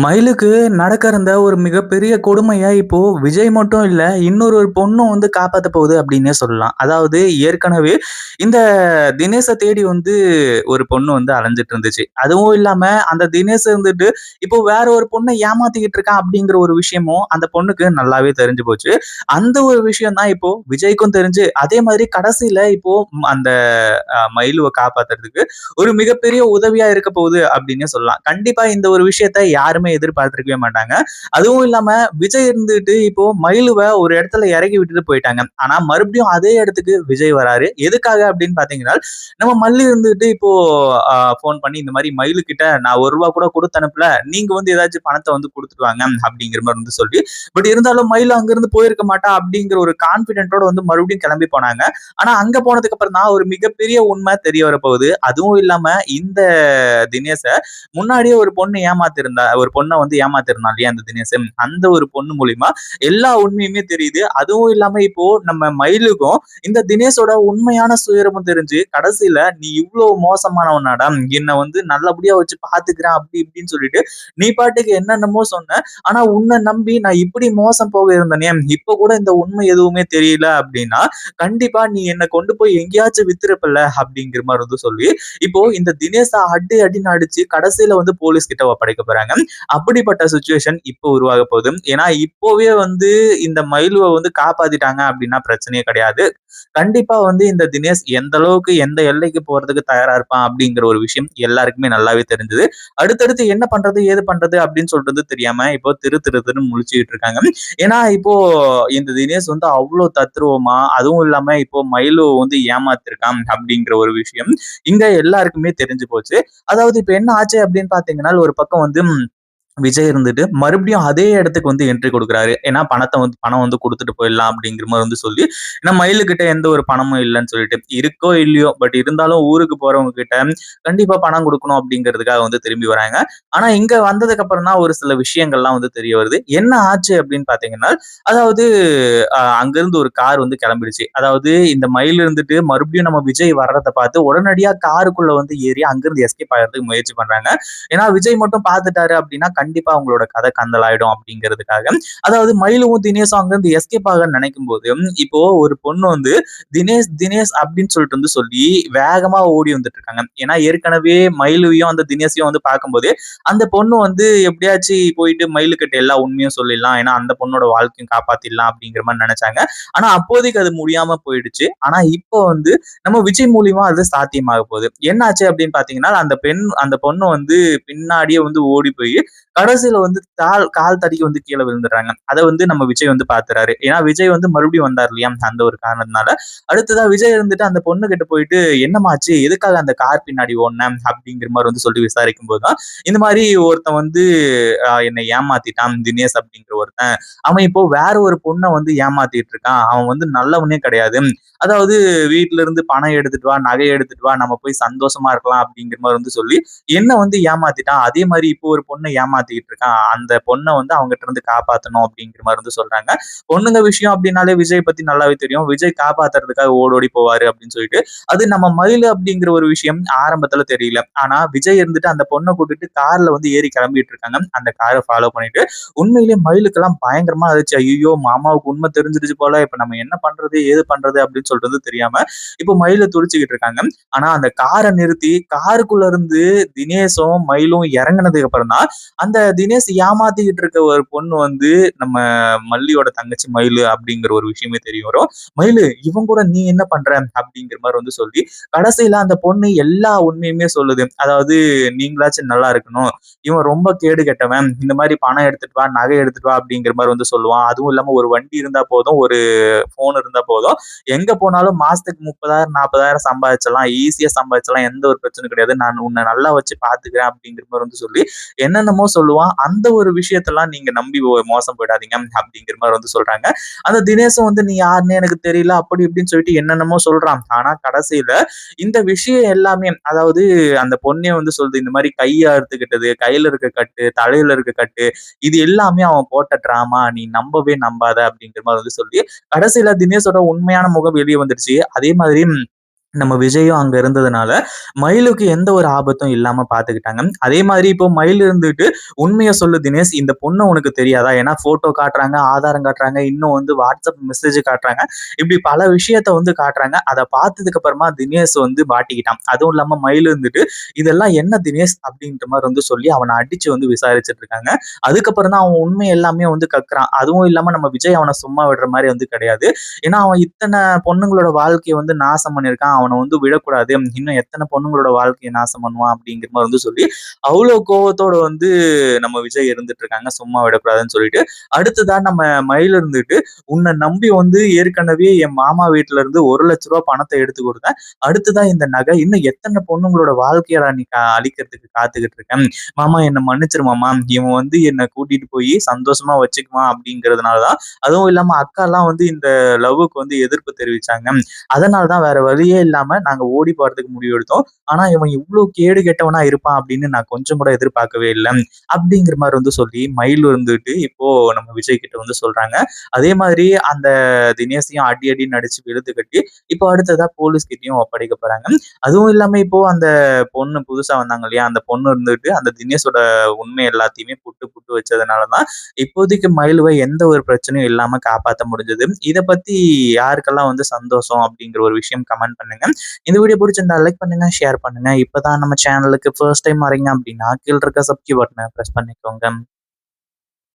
மயிலுக்கு நடக்க இருந்த ஒரு மிகப்பெரிய கொடுமைய இப்போ விஜய் மட்டும் இல்ல, இன்னொரு ஒரு பொண்ணும் வந்து காப்பாத்த போகுது அப்டின்னே சொல்லலாம். அதாவது ஏற்கனவே இந்த தினேஷ தேடி வந்து ஒரு பொண்ணு வந்து அலைஞ்சுட்டு இருந்துச்சு. அதுவும் இல்லாம அந்த தினேஷ் இருந்துட்டு இப்போ வேற ஒரு பொண்ண ஏமாத்திக்கிட்டு இருக்கான் அப்டிங்கிற ஒரு விஷயமும் அந்த பொண்ணுக்கு நல்லாவே தெரிஞ்சு போச்சு. அந்த ஒரு விஷயம் தான் இப்போ விஜய்க்கும் தெரிஞ்சு, அதே மாதிரி கடைசியில இப்போ அந்த மயிலுவ காப்பாத்துறதுக்கு ஒரு மிகப்பெரிய உதவியா இருக்க போகுது அப்டின்னே சொல்லலாம். கண்டிப்பா இந்த ஒரு விஷயத்த யாருமே எதிர்பார்த்திருக்கவே மாட்டாங்க. அதுவும் இல்லாம விஜய் இருந்துட்டு இப்போ மயிலுவ ஒரு இடத்துல இறக்கி விட்டுட்டு போயிட்டாங்க. ஆனா மறுபடியும் அதே இடத்துக்கு விஜய் வராரு. எதுக்காக அப்படின்னு பார்த்தீங்கன்னா, நம்ம மல்லி இருந்துட்டு இப்போ ஃபோன் பண்ணி இந்த மாரி மயிலு கிட்ட நான் ரூ. 1 கூட குடுத்து அனுப்பல. நீங்க வந்து ஏதாச்சும் பணத்த வந்து குடுத்துட்டு வாங்க அப்படிங்கிற மாரி வந்து சொல்லி, பட் இருந்தாலும் மயிலு அங்கிருந்து போயிருக்க மாட்டா அப்படிங்கிற ஒரு கான்ஃபிடென்ட்டோட வந்து மறுபடியும் கிளம்பி போனாங்க. ஆனா அங்க போனதுக்கு அப்புறம் தான் ஒரு மிகப்பெரிய உண்மை தெரிய வரப்போகுது. அதுவும் இல்லாம இந்த தினேஷ முன்னாடியே ஒரு பொண்ண வந்து ஏமாத்திருந்தான் இல்லையா அந்த தினேஷ். அந்த ஒரு பொண்ணு மூலியமா எல்லா உண்மையுமே தெரியுது. அதுவும் இல்லாம இப்போ நம்ம மயிலுக்கும் இந்த தினேஷோட உண்மையான சுயரூபம் தெரிஞ்சு கடைசியில நீ இவ்வளவு மோசமானவனாடா, என்ன வந்து நல்லபடியா வச்சு பாத்துக்கிறேன் அப்படி இப்படின்னு சொல்லிட்டு நீ பாட்டுக்கு என்னென்னமோ சொன்ன. ஆனா உன்னை நம்பி நான் இப்படி மோசம் போக இருந்தனே, இப்ப கூட இந்த உண்மை எதுவுமே தெரியல அப்படின்னா கண்டிப்பா நீ என்ன கொண்டு போய் எங்கேயாச்சும் வித்திருப்பல்ல அப்படிங்கிற மாதிரி வந்து சொல்லி இப்போ இந்த தினேஷா அடி அடின்னு அடிச்சு கடைசியில வந்து போலீஸ் கிட்ட ஒப்படைக்க போறாங்க. அப்படிப்பட்ட சுச்சுவேஷன் இப்போ உருவாக போகுது. ஏன்னா இப்போவே வந்து இந்த மயிலுவ வந்து காப்பாத்திட்டாங்க அப்படின்னா பிரச்சனையே கிடையாது. கண்டிப்பா வந்து இந்த தினேஷ் எந்த அளவுக்கு எந்த எல்லைக்கு போறதுக்கு தயாரா இருப்பான் அப்படிங்கிற ஒரு விஷயம் எல்லாருக்குமே நல்லாவே தெரிஞ்சது. அடுத்தடுத்து என்ன பண்றது ஏது பண்றது அப்படின்னு சொல்றது தெரியாம இப்போ திரு திரு திருன்னு முழிச்சுக்கிட்டு இருக்காங்க. ஏன்னா இப்போ இந்த தினேஷ் வந்து அவ்வளவு தத்ரூவமா, அதுவும் இல்லாம இப்போ மயிலு வந்து ஏமாத்திருக்கான் அப்படிங்கிற ஒரு விஷயம் இங்க எல்லாருக்குமே தெரிஞ்சு போச்சு. அதாவது இப்ப என்ன ஆச்சு அப்படின்னு பாத்தீங்கன்னா ஒரு பக்கம் வந்து விஜய் இருந்துட்டு மறுபடியும் அதே இடத்துக்கு வந்து என்ட்ரி கொடுக்குறாரு. ஏன்னா பணம் வந்து குடுத்துட்டு போயிடலாம் அப்படிங்கிற மாதிரி வந்து சொல்லி, ஏன்னா மயிலு கிட்ட எந்த ஒரு பணமும் இல்லைன்னு சொல்லிட்டு இருக்கோ இல்லையோ பட் இருந்தாலும் ஊருக்கு போறவங்க கிட்ட கண்டிப்பா பணம் கொடுக்கணும் அப்படிங்கிறதுக்காக வந்து திரும்பி வராங்க. ஆனா இங்க வந்ததுக்கு அப்புறம் தான் ஒரு சில விஷயங்கள்லாம் வந்து தெரிய வருது. என்ன ஆச்சு அப்படின்னு பாத்தீங்கன்னா, அதாவது அங்கிருந்து ஒரு கார் வந்து கிளம்பிடுச்சு. அதாவது இந்த மயில் இருந்துட்டு மறுபடியும் நம்ம விஜய் வர்றத பார்த்து உடனடியா காருக்குள்ள வந்து ஏறி அங்கிருந்து எஸ்கேப் ஆகிறதுக்கு முயற்சி பண்றாங்க. ஏன்னா விஜய் மட்டும் பார்த்துட்டாரு அப்படின்னா கண்டிப்பா அவங்களோட கதை கந்தலாயிடும் அப்படிங்கிறதுக்காக. அதாவது மயிலும் தினேஷும் அங்கிருந்து எஸ்கேப் ஆக நினைக்கும் போது இப்போ ஒரு பொண்ணு வந்து தினேஷ் தினேஷ் அப்படின்னு சொல்லிட்டு வந்து சொல்லி வேகமா ஓடி வந்துட்டு இருக்காங்க. ஏன்னா ஏற்கனவே மயிலையும் அந்த தினேஷையும் வந்து பார்க்கும்போது அந்த பொண்ணு வந்து எப்படியாச்சும் போயிட்டு மயிலு கிட்ட எல்லா உண்மையும் சொல்லிடலாம். ஏன்னா அந்த பொண்ணோட வாழ்க்கையும் காப்பாத்திடலாம் அப்படிங்கிற மாதிரி நினைச்சாங்க. ஆனா அப்போதைக்கு அது முடியாம போயிடுச்சு. ஆனா இப்போ வந்து நம்ம விஜய் மூலியமா அது சாத்தியமாக போகுது. என்னாச்சு அப்படின்னு பாத்தீங்கன்னா அந்த பொண்ணு வந்து பின்னாடியே வந்து ஓடி போய் கடைசியில வந்து கால் தடிக்கி வந்து கீழே விழுந்துடுறாங்க. அதை வந்து நம்ம விஜய் வந்து பாத்துறாரு. ஏன்னா விஜய் வந்து மறுபடியும் வந்தார் இல்லையா அந்த ஒரு காரணத்தினால. அடுத்ததா விஜய் இருந்துட்டு அந்த பொண்ணு கிட்ட போயிட்டு என்னமாச்சு எதுக்காக அந்த கார் பின்னாடி ஓடுன அப்படிங்கிற மாதிரி வந்து சொல்லி விசாரிக்கும் போதுதான் இந்த மாதிரி ஒருத்தன் வந்து என்னை ஏமாத்திட்டான் தினேஷ் அப்படிங்கிற ஒருத்தன். அவன் இப்போ வேற ஒரு பொண்ணை வந்து ஏமாத்திட்டு இருக்கான். அவன் வந்து நல்லவனே கிடையாது. அதாவது வீட்டுல இருந்து பணம் எடுத்துட்டு வா, நகை எடுத்துட்டு வா, நம்ம போய் சந்தோஷமா இருக்கலாம் அப்படிங்கிற மாதிரி வந்து சொல்லி என்ன வந்து ஏமாத்திட்டான். அதே மாதிரி இப்போ ஒரு பொண்ணை ஏமாத்திட்டு இருக்கான். அந்த பொண்ணை வந்து அவங்ககிட்ட இருந்து காப்பாத்தணும் அப்படிங்கிற மாதிரி வந்து சொல்றாங்க. பொண்ணுங்க விஷயம் அப்படின்னாலே விஜய் பத்தி நல்லாவே தெரியும். விஜய் காப்பாத்துறதுக்காக ஓடோடி போவாரு அப்படின்னு சொல்லிட்டு அது நம்ம மயிலு அப்படிங்கிற ஒரு விஷயம் ஆரம்பத்துல தெரியல. ஆனா விஜய் இருந்துட்டு அந்த பொண்ணை கூட்டிட்டு கார்ல வந்து ஏறி கிளம்பிட்டு இருக்காங்க. அந்த காரை ஃபாலோ பண்ணிட்டு உண்மையிலேயே மயிலுக்கெல்லாம் பயங்கரமா ஆச்சு. ஐயோ மாமாவுக்கு உண்மை தெரிஞ்சிருச்சு போல, இப்ப நம்ம என்ன பண்றது ஏது பண்றது அப்படின்னு சொல்றது தெரியாம இப்போ மயில துடிச்சுக்கிட்டு இருக்காங்க. ஆனா அந்த காரை நிறுத்தி காருக்குள்ள இருந்து தினேஷும் மயிலும் இறங்குனதுக்கு அப்புறம் தான் அந்த தினேஷ் ஏமாத்திக்கிட்டு இருக்க ஒரு பொண்ணு வந்து நம்ம மல்லியோட தங்கச்சி மயிலு அப்படிங்கிற ஒரு விஷயமே தெரிய வரும். மயிலு இவன் கூட நீ என்ன பண்ற அப்படிங்கிற மாதிரி வந்து சொல்லி கடைசியில அந்த பொண்ணு எல்லா உண்மையுமே சொல்லுது. அதாவது நீங்களாச்சும் நல்லா இருக்கணும், இவன் ரொம்ப கேடு கெட்டவன், இந்த மாதிரி பணம் எடுத்துட்டு வா நகை எடுத்துட்டு வா அப்படிங்கிற மாதிரி வந்து சொல்லுவான். அதுவும் இல்லாம ஒரு வண்டி இருந்தா போதும், ஒரு போன் இருந்தா போதும், எங்க போனாலும் மாசத்துக்கு 30,000 40,000 சம்பாதிச்சலாம், ஈஸியா சம்பாதிச்சலாம், எந்த ஒரு பிரச்சனையும் கிடையாது, நான் உன்னை நல்லா வச்சு பாத்துக்கிறேன் அப்படிங்கிற மாதிரி வந்து சொல்லி என்னென்னமோ சொல்லுவான். அந்த ஒரு விஷயத்தெல்லாம் நீங்க நம்பி மோசம் போயிடாதீங்க அப்படிங்கிற மாதிரி வந்து சொல்றாங்க. அந்த தினேஷும் வந்து நீ யாருன்னு எனக்கு தெரியல அப்படி இப்படின்னு சொல்லிட்டு என்னென்னமோ சொல்றான். ஆனா கடைசியில இந்த விஷயம் எல்லாமே அதாவது அந்த பொண்ணே வந்து சொல்லுது இந்த மாதிரி கையை அறுத்துக்கிட்டது, கையில இருக்க கட்டு, தலையில இருக்க கட்டு, இது எல்லாமே அவன் போட்ட டிராமா, நீ நம்பவே நம்பாத அப்படிங்கிற மாதிரி வந்து சொல்லி கடைசியில தினேஷோட உண்மையான முகம் வெளியே வந்துருச்சு. அதே மாதிரி நம்ம விஜயும் அங்க இருந்ததுனால, மயிலுக்கு எந்த ஒரு ஆபத்தும் இல்லாம பாத்துக்கிட்டாங்க. அதே மாதிரி இப்போ மயில் இருந்துட்டு, "உண்மைய சொல்லு தினேஷ், இந்த பொண்ணு உனக்கு தெரியாதா?" ஏன்னா ஃபோட்டோ காட்டுறாங்க, ஆதாரம் காட்டுறாங்க, இன்னும் வந்து WhatsApp மெசேஜ் காட்டுறாங்க. இப்படி பல விஷயத்த வந்து காட்டுறாங்க. அத பாத்ததுக்கு அப்புறமா தினேஷ் வந்து மாட்டிக்கிட்டான். அதுவும் இல்லாம மயில் இருந்துட்டு, "இதெல்லாம் என்ன தினேஷ்?" அப்படின்ற மாரி வந்து சொல்லி அவன அடிச்சு வந்து விசாரிச்சுட்டு இருக்காங்க. அதுக்கப்புறம் தான் அவன் உண்மை எல்லாமே வந்து கக்குறான். அதுவும் இல்லாம நம்ம விஜய் அவன சும்மா விடுற மாரி வந்து கிடையாது. ஏன்னா அவன் இத்தன பொண்ணுங்களோட வாழ்க்கைய வந்து நாசம் பண்ணியிருக்கான். அவன வந்து விடக்கூடாது. இன்னும் எத்தன பொண்ணுங்களோட வாழ்க்கைய நாசம் பண்ணுவான் அப்படிங்கிற மாரி வந்து சொல்லி, அவ்ளோ கோவத்தோட வந்து நம்ம விஜய் இருந்துட்டு இருக்காங்க. சும்மா விடக்கூடாதுன்னு சொல்லிட்டு. அடுத்ததா நம்ம மயில் இருந்துட்டு, "உன்ன நம்பி வந்து ஏற்கனவே என் மாமா வீட்ல இருந்து ரூ. 1,00,000 பணத்த எடுத்து குடுத்தேன். அடுத்ததா இந்த நகை. இன்னும் எத்தன பொண்ணுங்களோட வாழ்க்கையடா நீ அழிக்கிறதுக்கு காத்துக்கிட்டு இருக்க? மாமா என்ன மன்னிச்சிரு மாமா. இவன் வந்து என்ன கூட்டிட்டு போய் சந்தோஷமா வச்சுக்குவான் அப்படிங்கிறதுனால தான். அதுவும் இல்லாம அக்காலாம் வந்து இந்த லவ்வுக்கு வந்து எதிர்ப்பு தெரிவிச்சாங்க. அதனால தான் வேற வழியே இல்லாம நாங்க ஓடி போறதுக்கு முடிவு எடுத்தோம். ஆனா இவன் இவ்ளோ கேடு கெட்டவனா இருப்பான் அப்படின்னு நான் கொஞ்சம் கூட எதிர்பார்க்கவே இல்ல. அப்படிங்கிற மாரி வந்து சொல்லி மயில் வந்துட்டு இப்போ நம்ம விஜய் கிட்ட வந்து சொல்றாங்க. அதே மாதிரி அந்த தினேஷையும் அடி அடின்னு அடிச்சு வெளுத்து கட்டி, இப்போ அடுத்ததா போலீஸ் கிட்டயும் ஒப்படைக்க போறாங்க. அதுவும் இல்லாம இப்போ அந்த பொண்ணு புதுசா வந்தாங்க இல்லையா? அந்த பொண்ணு இருந்துட்டு அந்த தினேஷோட உண்மை எல்லாத்தையுமே புட்டு புட்டு வச்சதுனால தான் இப்போதைக்கு மயிலுவ எந்த ஒரு பிரச்சனையும் இல்லாம காப்பாத்த முடிஞ்சது. இத பத்தி யாருக்கெல்லாம் வந்து சந்தோஷம் அப்படிங்கிற ஒரு விஷயம் கமெண்ட் பண்ணுங்க. இந்த வீடியோ புடிச்சிருந்தா லைக் பண்ணுங்க, ஷேர் பண்ணுங்க. இப்பதான் நம்ம சேனலுக்கு ஃபர்ஸ்ட் டைம் வரீங்க அப்படின்னா, கீழ இருக்க சப்ஸ்கிரைப் பட்டன பிரஸ் பண்ணிக்கோங்க.